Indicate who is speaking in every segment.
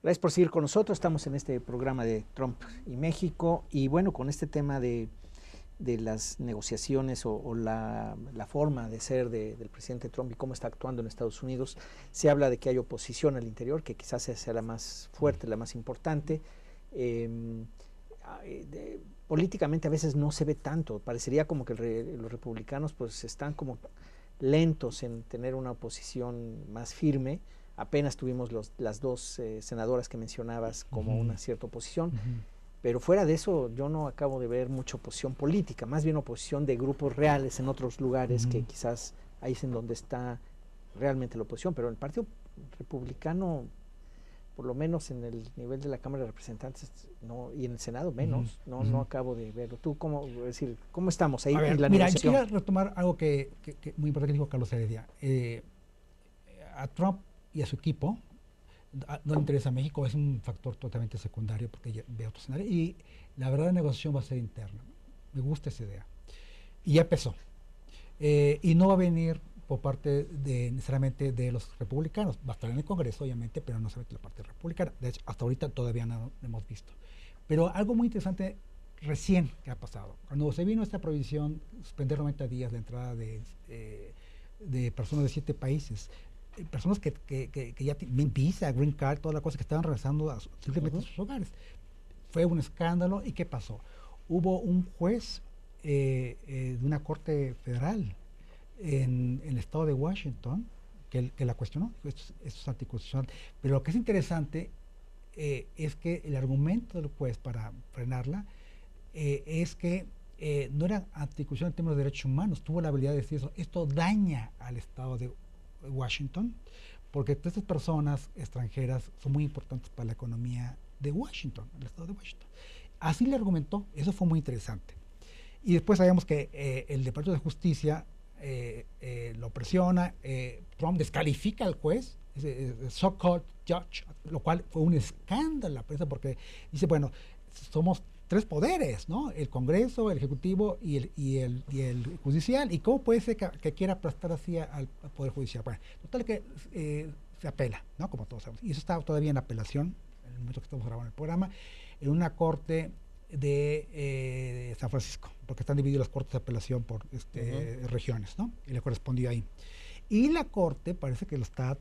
Speaker 1: Gracias por seguir con nosotros. Estamos en este programa de Trump y México y bueno, con este tema de las negociaciones o la forma de ser del presidente Trump y cómo está actuando en Estados Unidos, se habla de que hay oposición al interior, que quizás sea la más fuerte, la más importante. Políticamente a veces no se ve tanto, parecería como que los republicanos pues están como lentos en tener una oposición más firme. Apenas tuvimos las dos senadoras que mencionabas como una cierta oposición, pero fuera de eso yo no acabo de ver mucha oposición política, más bien oposición de grupos reales en otros lugares que quizás ahí es en donde está realmente la oposición, pero el Partido Republicano, por lo menos en el nivel de la Cámara de Representantes no, y en el Senado menos, no acabo de verlo. ¿Tú cómo estamos ahí en la negociación?
Speaker 2: Quiero retomar algo que muy importante que dijo Carlos Heredia. A Trump y a su equipo no le interesa México, es un factor totalmente secundario porque ya ve otro escenario y la verdad la negociación va a ser interna. Me gusta esa idea. Y ya empezó. Y no va a venir por parte necesariamente de los republicanos. Va a estar en el Congreso, obviamente, pero no solamente la parte republicana. De hecho, hasta ahorita todavía no lo hemos visto. Pero algo muy interesante recién que ha pasado. Cuando se vino esta prohibición, suspender 90 días la entrada de personas de 7 países, personas que ya tienen visa, green card, toda la cosa, que estaban regresando simplemente a sus hogares. Fue un escándalo. ¿Y qué pasó? Hubo un juez de una corte federal en el estado de Washington que la cuestionó. Esto es anticonstitucional. Pero lo que es interesante es que el argumento del juez para frenarla es que no era anticonstitucional en términos de derechos humanos. Tuvo la habilidad de decir eso. Esto daña al estado de Washington, porque estas personas extranjeras son muy importantes para la economía de Washington, el estado de Washington. Así le argumentó, eso fue muy interesante. Y después sabemos que el Departamento de Justicia lo presiona, Trump descalifica al juez, so-called judge, lo cual fue un escándalo en la prensa porque dice, bueno, somos 3 poderes, ¿no? El Congreso, el Ejecutivo y el Judicial. ¿Y cómo puede ser que quiera aplastar así al Poder Judicial? Bueno, total que se apela, ¿no? Como todos sabemos. Y eso está todavía en apelación, en el momento que estamos grabando el programa, en una corte de San Francisco, porque están divididas las cortes de apelación por regiones, ¿no? Y le correspondió ahí. Y la Corte parece que le está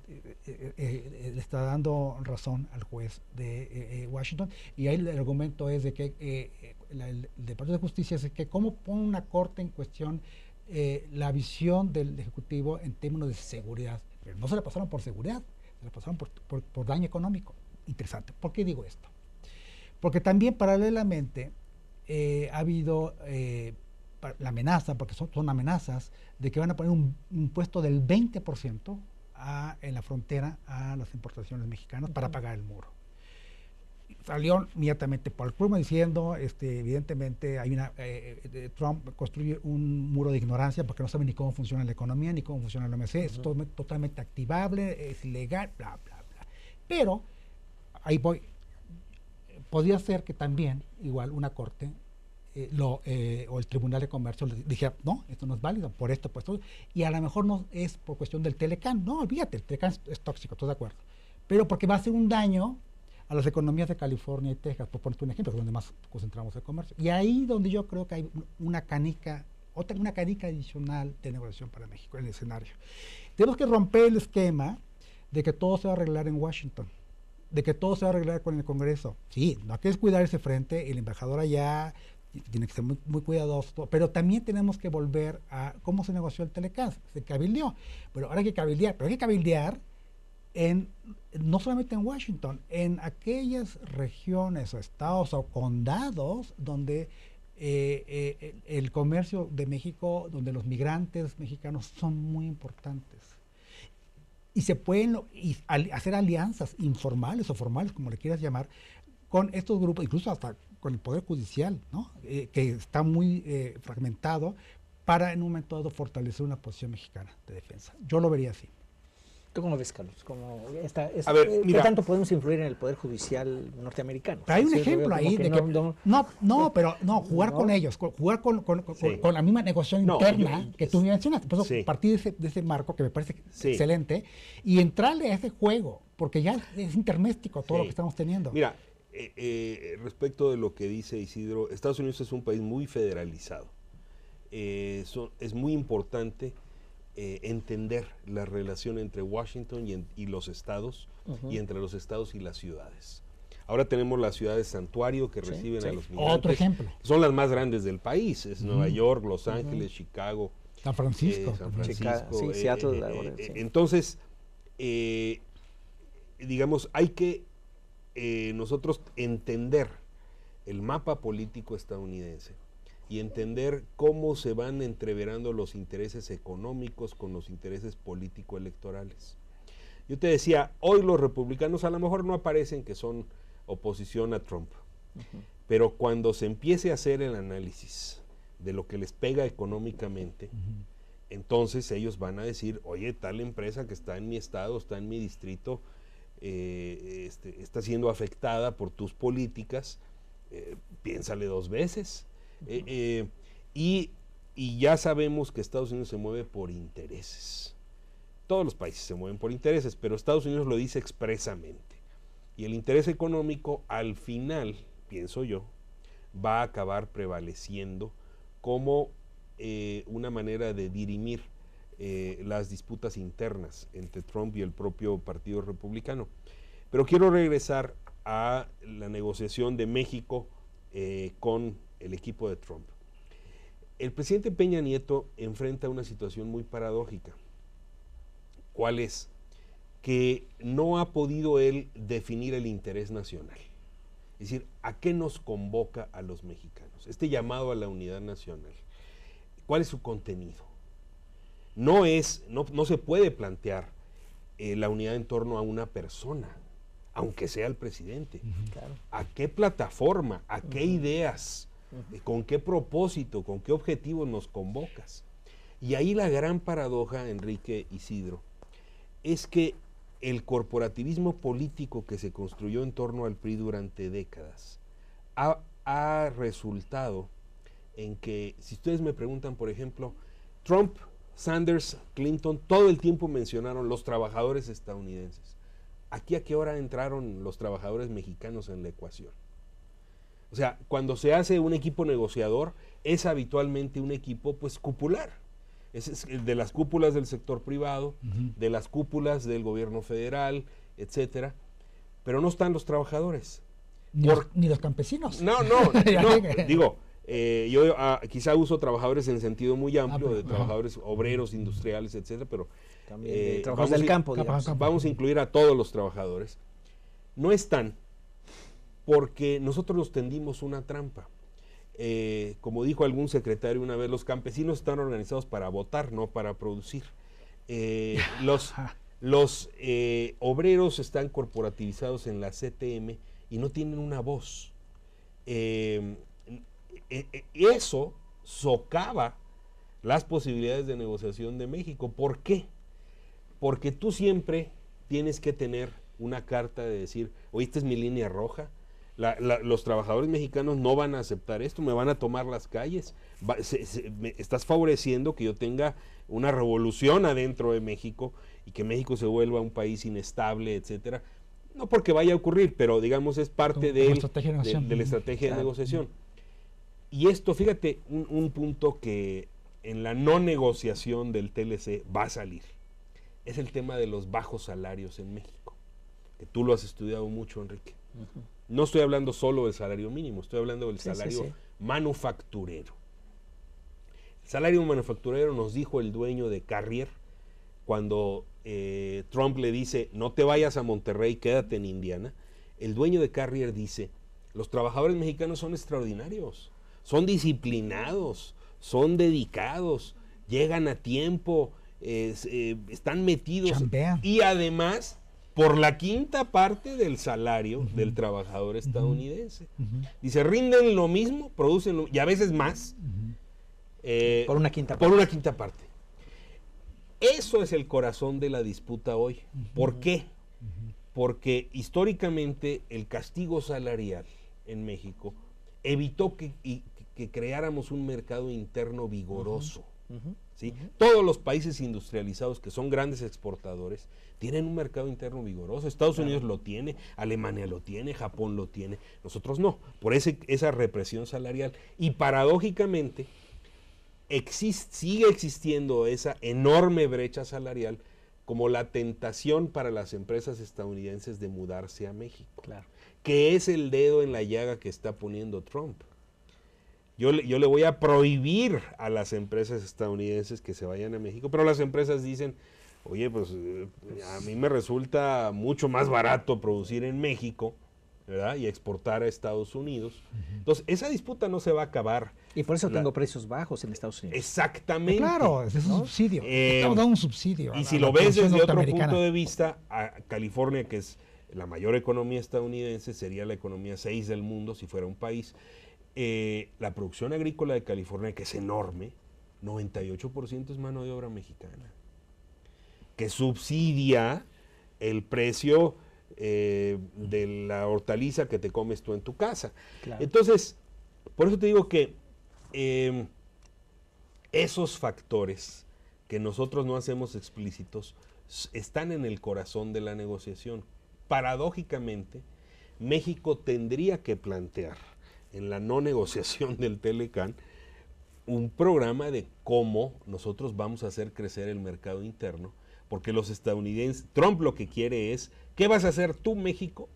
Speaker 2: dando razón al juez de Washington, y ahí el argumento es de que el Departamento de Justicia es que cómo pone una Corte en cuestión la visión del Ejecutivo en términos de seguridad. Pero no se la pasaron por seguridad, se la pasaron por daño económico. Interesante. ¿Por qué digo esto? Porque también paralelamente ha habido la amenaza, porque son amenazas, de que van a poner un impuesto del 20% en la frontera a las importaciones mexicanas para pagar el muro. Salió inmediatamente por el pueblo diciendo, evidentemente hay Trump construye un muro de ignorancia porque no sabe ni cómo funciona la economía, ni cómo funciona la OMC, es totalmente activable, es ilegal, bla, bla, bla. Pero, ahí voy, podría ser que también, igual, una corte o el Tribunal de Comercio le dijera, no, esto no es válido, por esto, pues todo, y a lo mejor no es por cuestión del Telecán, no, olvídate, el Telecán es tóxico, estoy de acuerdo, pero porque va a hacer un daño a las economías de California y Texas, por ponerte un ejemplo, donde más concentramos el comercio, y ahí donde yo creo que hay una canica adicional de negociación para México en el escenario. Tenemos que romper el esquema de que todo se va a arreglar en Washington, de que todo se va a arreglar con el Congreso. Sí, no hay que descuidar ese frente, el embajador allá tiene que ser muy, muy cuidadoso, pero también tenemos que volver a cómo se negoció el Telecán, se cabildeó, pero ahora hay que cabildear, no solamente en Washington, en aquellas regiones o estados o condados donde el comercio de México, donde los migrantes mexicanos son muy importantes. Y se pueden hacer alianzas informales o formales, como le quieras llamar, con estos grupos, incluso hasta con el Poder Judicial, ¿no? Que está muy fragmentado, para en un momento dado fortalecer una posición mexicana de defensa. Yo lo vería así.
Speaker 1: ¿Tú cómo ves, Carlos?
Speaker 3: Mira,
Speaker 1: ¿Qué tanto podemos influir en el Poder Judicial norteamericano?
Speaker 2: Hay un ejemplo ahí de que jugar con ellos, jugar con la misma negociación interna que tú mencionaste. Por eso partí de ese marco que me parece excelente y entrarle a ese juego porque ya es interméstico todo lo que estamos teniendo.
Speaker 3: Mira, respecto de lo que dice Isidro, Estados Unidos es un país muy federalizado. Es muy importante entender la relación entre Washington y los estados, y entre los estados y las ciudades. Ahora tenemos las ciudades santuario que reciben a los migrantes.
Speaker 2: Otro ejemplo.
Speaker 3: Son las más grandes del país, es Nueva York, Los Ángeles, Chicago.
Speaker 2: San Francisco.
Speaker 1: Seattle.
Speaker 3: Entonces, digamos, hay que nosotros entender el mapa político estadounidense y entender cómo se van entreverando los intereses económicos con los intereses político-electorales. Yo te decía, hoy los republicanos a lo mejor no aparecen que son oposición a Trump, pero cuando se empiece a hacer el análisis de lo que les pega económicamente, entonces ellos van a decir, oye, tal empresa que está en mi estado, está en mi distrito, está siendo afectada por tus políticas, piénsale dos veces. Y ya sabemos que Estados Unidos se mueve por intereses. Todos los países se mueven por intereses, pero Estados Unidos lo dice expresamente. Y el interés económico, al final, pienso yo, va a acabar prevaleciendo como una manera de dirimir las disputas internas entre Trump y el propio Partido Republicano. Pero quiero regresar a la negociación de México con el equipo de Trump. El presidente Peña Nieto enfrenta una situación muy paradójica. ¿Cuál es? Que no ha podido él definir el interés nacional. Es decir, ¿a qué nos convoca a los mexicanos? Este llamado a la unidad nacional. ¿Cuál es su contenido? No se puede plantear la unidad en torno a una persona, aunque sea el presidente.
Speaker 1: Claro.
Speaker 3: ¿A qué plataforma? ¿A qué ideas? ¿Con qué propósito? ¿Con qué objetivo nos convocas? Y ahí la gran paradoja, Enrique, Isidro, es que el corporativismo político que se construyó en torno al PRI durante décadas ha resultado en que, si ustedes me preguntan, por ejemplo, Trump, Sanders, Clinton, todo el tiempo mencionaron los trabajadores estadounidenses. ¿Aquí a qué hora entraron los trabajadores mexicanos en la ecuación? O sea, cuando se hace un equipo negociador, es habitualmente un equipo pues cupular. Es de las cúpulas del sector privado, de las cúpulas del gobierno federal, etcétera, pero no están los trabajadores.
Speaker 2: Ni los campesinos.
Speaker 3: No, digo, yo quizá uso trabajadores en sentido muy amplio, de trabajadores obreros, industriales, etcétera, pero
Speaker 1: también trabajadores del campo,
Speaker 3: vamos a incluir a todos los trabajadores. No están porque nosotros nos tendimos una trampa. Como dijo algún secretario una vez, los campesinos están organizados para votar, no para producir. Los obreros están corporativizados en la CTM y no tienen una voz. Eso socava las posibilidades de negociación de México. ¿Por qué? Porque tú siempre tienes que tener una carta de decir, oye, esta es mi línea roja. Los trabajadores mexicanos no van a aceptar esto, me van a tomar las calles. Me estás favoreciendo que yo tenga una revolución adentro de México y que México se vuelva un país inestable, etcétera. No porque vaya a ocurrir, pero digamos es parte de la estrategia de negociación. Y esto, fíjate, un punto que en la no negociación del TLC va a salir, es el tema de los bajos salarios en México, que tú lo has estudiado mucho, Enrique. No estoy hablando solo del salario mínimo, estoy hablando del salario manufacturero. El salario manufacturero, nos dijo el dueño de Carrier, cuando Trump le dice, no te vayas a Monterrey, quédate en Indiana, el dueño de Carrier dice, los trabajadores mexicanos son extraordinarios, son disciplinados, son dedicados, llegan a tiempo, están metidos,
Speaker 2: chambean.
Speaker 3: Y además por la quinta parte del salario del trabajador estadounidense. Dice, rinden lo mismo, producen lo, y a veces más,
Speaker 1: por una quinta parte.
Speaker 3: Por una quinta parte. Eso es el corazón de la disputa hoy. ¿Por qué? Porque históricamente el castigo salarial en México evitó que creáramos un mercado interno vigoroso. ¿sí? Todos los países industrializados que son grandes exportadores tienen un mercado interno vigoroso. Estados Unidos lo tiene, Alemania lo tiene, Japón lo tiene, nosotros no, por esa represión salarial. Y paradójicamente sigue existiendo esa enorme brecha salarial como la tentación para las empresas estadounidenses de mudarse a México, que es el dedo en la llaga que está poniendo Trump. Yo le voy a prohibir a las empresas estadounidenses que se vayan a México, pero las empresas dicen, oye, pues a mí me resulta mucho más barato producir en México, ¿verdad? Y exportar a Estados Unidos. Entonces, esa disputa no se va a acabar.
Speaker 1: Y por eso tengo precios bajos en Estados Unidos.
Speaker 3: Exactamente.
Speaker 2: Claro, es un subsidio. Estamos dando un subsidio.
Speaker 3: Y si lo ves desde otro punto de vista, a California, que es la mayor economía estadounidense, sería la economía 6 del mundo si fuera un país. La producción agrícola de California, que es enorme, 98% es mano de obra mexicana, que subsidia el precio de la hortaliza que te comes tú en tu casa. Entonces, por eso te digo que esos factores que nosotros no hacemos explícitos están en el corazón de la negociación. Paradójicamente, México tendría que plantear en la no negociación del Telecán un programa de cómo nosotros vamos a hacer crecer el mercado interno, porque los estadounidenses, Trump lo que quiere es, ¿qué vas a hacer tú, México,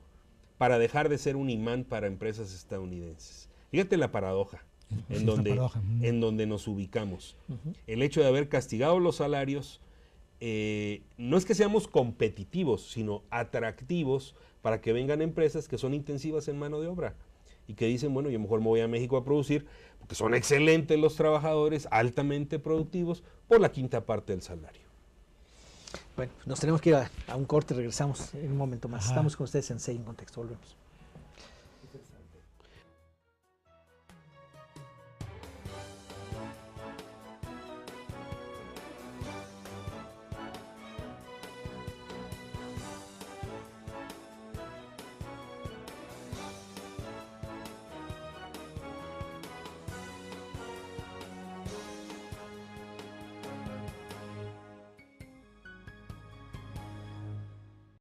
Speaker 3: para dejar de ser un imán para empresas estadounidenses? Fíjate la paradoja en donde nos ubicamos. El hecho de haber castigado los salarios, no es que seamos competitivos, sino atractivos para que vengan empresas que son intensivas en mano de obra y que dicen, bueno, yo mejor me voy a México a producir, porque son excelentes los trabajadores, altamente productivos, por la quinta parte del salario.
Speaker 1: Bueno, nos tenemos que ir a un corte, regresamos en un momento más. Estamos con ustedes en CI en Contexto, volvemos.